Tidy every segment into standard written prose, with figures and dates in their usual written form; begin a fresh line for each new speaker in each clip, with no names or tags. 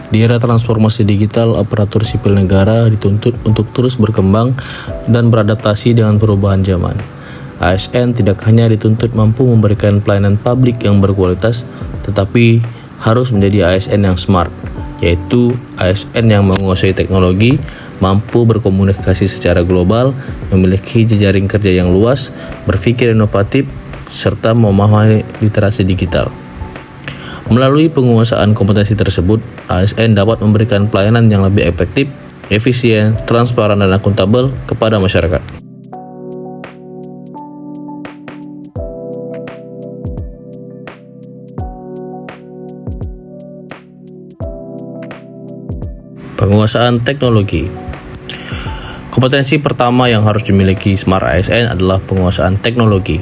Di era transformasi digital, aparatur sipil negara dituntut untuk terus berkembang dan beradaptasi dengan perubahan zaman. ASN tidak hanya dituntut mampu memberikan pelayanan publik yang berkualitas, tetapi harus menjadi ASN yang smart, yaitu ASN yang menguasai teknologi, mampu berkomunikasi secara global, memiliki jejaring kerja yang luas, berpikir inovatif, serta memahami literasi digital. Melalui penguasaan kompetensi tersebut, ASN dapat memberikan pelayanan yang lebih efektif, efisien, transparan, dan akuntabel kepada masyarakat. Penguasaan teknologi. Kompetensi pertama yang harus dimiliki Smart ASN adalah penguasaan teknologi.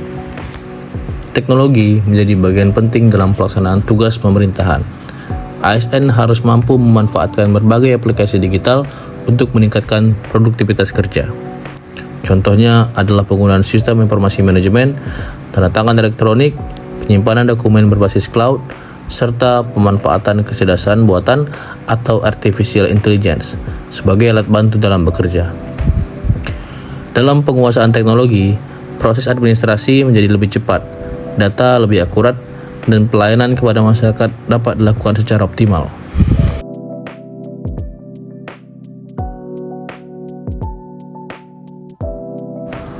Teknologi menjadi bagian penting dalam pelaksanaan tugas pemerintahan. ASN harus mampu memanfaatkan berbagai aplikasi digital untuk meningkatkan produktivitas kerja. Contohnya adalah penggunaan sistem informasi manajemen, tanda tangan elektronik, penyimpanan dokumen berbasis cloud, serta pemanfaatan kecerdasan buatan atau artificial intelligence sebagai alat bantu dalam bekerja. Dalam penguasaan teknologi, proses administrasi menjadi lebih cepat, data lebih akurat, dan pelayanan kepada masyarakat dapat dilakukan secara optimal.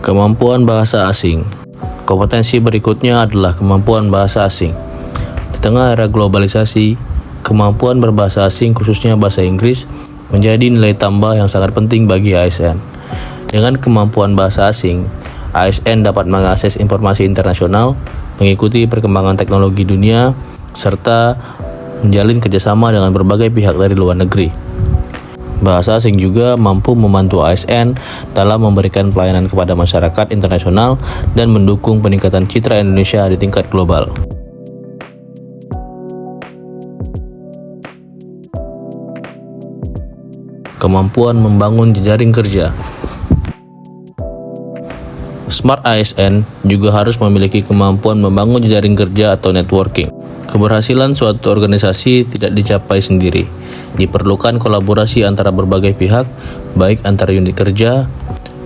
Kemampuan bahasa asing. Kompetensi berikutnya adalah kemampuan bahasa asing. Di tengah era globalisasi, kemampuan berbahasa asing khususnya bahasa Inggris menjadi nilai tambah yang sangat penting bagi ASN. Dengan kemampuan bahasa asing, ASN dapat mengakses informasi internasional, mengikuti perkembangan teknologi dunia, serta menjalin kerjasama dengan berbagai pihak dari luar negeri. Bahasa asing juga mampu membantu ASN dalam memberikan pelayanan kepada masyarakat internasional dan mendukung peningkatan citra Indonesia di tingkat global. Kemampuan membangun jejaring kerja. Smart ASN juga harus memiliki kemampuan membangun jejaring kerja atau networking. Keberhasilan suatu organisasi tidak dicapai sendiri. Diperlukan kolaborasi antara berbagai pihak, baik antar unit kerja,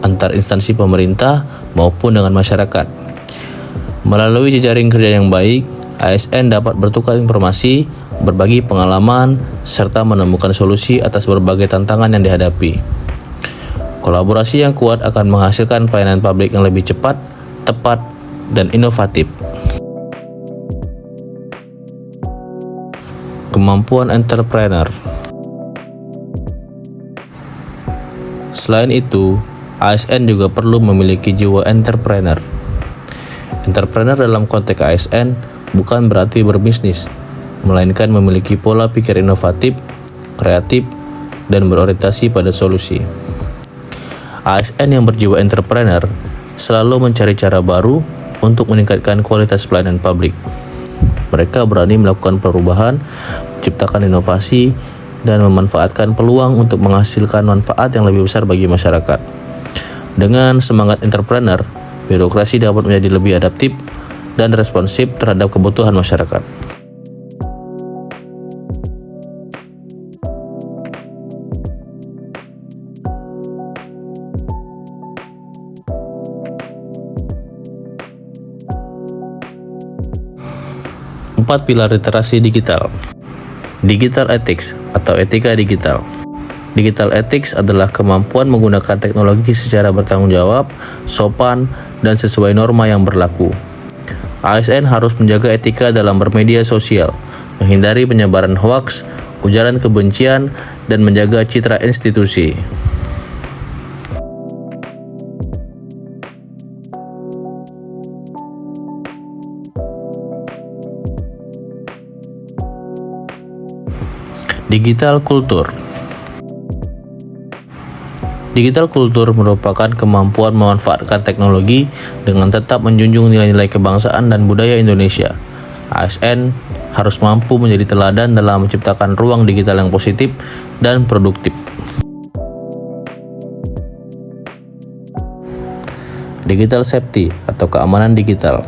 antar instansi pemerintah, maupun dengan masyarakat. Melalui jejaring kerja yang baik, ASN dapat bertukar informasi, berbagi pengalaman, serta menemukan solusi atas berbagai tantangan yang dihadapi. Kolaborasi yang kuat akan menghasilkan pelayanan publik yang lebih cepat, tepat, dan inovatif. Kemampuan entrepreneur. Selain itu, ASN juga perlu memiliki jiwa entrepreneur. Entrepreneur dalam konteks ASN bukan berarti berbisnis, melainkan memiliki pola pikir inovatif, kreatif, dan berorientasi pada solusi. ASN yang berjiwa entrepreneur selalu mencari cara baru untuk meningkatkan kualitas pelayanan publik. Mereka berani melakukan perubahan, menciptakan inovasi, dan memanfaatkan peluang untuk menghasilkan manfaat yang lebih besar bagi masyarakat. Dengan semangat entrepreneur, birokrasi dapat menjadi lebih adaptif dan responsif terhadap kebutuhan masyarakat. Empat pilar literasi digital. Digital ethics atau etika digital. Digital ethics adalah kemampuan menggunakan teknologi secara bertanggung jawab, sopan, dan sesuai norma yang berlaku. ASN harus menjaga etika dalam bermedia sosial, menghindari penyebaran hoaks, ujaran kebencian, dan menjaga citra institusi. Digital kultur. Digital kultur merupakan kemampuan memanfaatkan teknologi dengan tetap menjunjung nilai-nilai kebangsaan dan budaya Indonesia. ASN harus mampu menjadi teladan dalam menciptakan ruang digital yang positif dan produktif. Digital safety atau keamanan digital.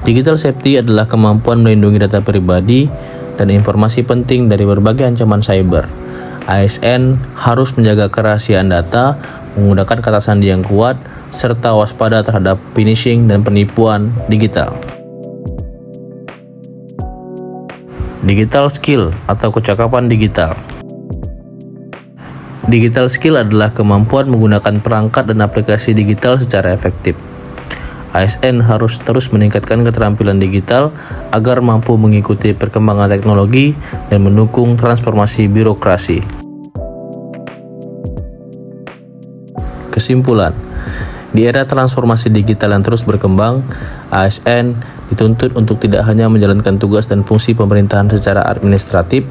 Digital safety adalah kemampuan melindungi data pribadi, dan informasi penting dari berbagai ancaman cyber. ASN harus menjaga kerahasiaan data, menggunakan kata sandi yang kuat, serta waspada terhadap phishing dan penipuan digital. Digital skill atau kecakapan digital. Digital skill adalah kemampuan menggunakan perangkat dan aplikasi digital secara efektif. ASN harus terus meningkatkan keterampilan digital agar mampu mengikuti perkembangan teknologi dan mendukung transformasi birokrasi. Kesimpulan, di era transformasi digital yang terus berkembang, ASN dituntut untuk tidak hanya menjalankan tugas dan fungsi pemerintahan secara administratif,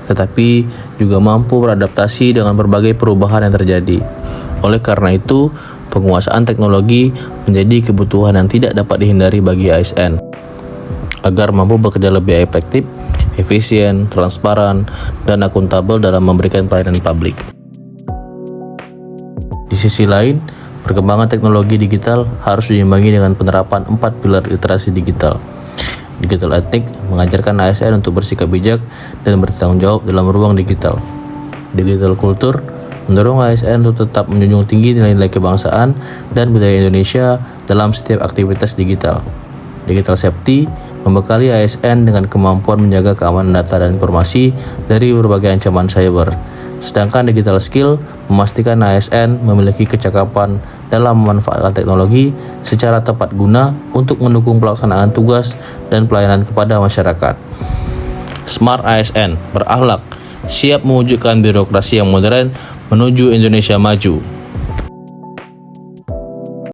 tetapi juga mampu beradaptasi dengan berbagai perubahan yang terjadi. Oleh karena itu, penguasaan teknologi menjadi kebutuhan yang tidak dapat dihindari bagi ASN. Agar mampu bekerja lebih efektif, efisien, transparan, dan akuntabel dalam memberikan pelayanan publik. Di sisi lain, perkembangan teknologi digital harus diimbangi dengan penerapan 4 pilar literasi digital. Digital ethic mengajarkan ASN untuk bersikap bijak dan bertanggung jawab dalam ruang digital. Digital culture mendorong ASN untuk tetap menjunjung tinggi nilai-nilai kebangsaan dan budaya Indonesia dalam setiap aktivitas digital. Digital safety membekali ASN dengan kemampuan menjaga keamanan data dan informasi dari berbagai ancaman cyber. Sedangkan digital skill memastikan ASN memiliki kecakapan dalam memanfaatkan teknologi secara tepat guna untuk mendukung pelaksanaan tugas dan pelayanan kepada masyarakat. Smart ASN berakhlak, siap mewujudkan birokrasi yang modern menuju Indonesia maju.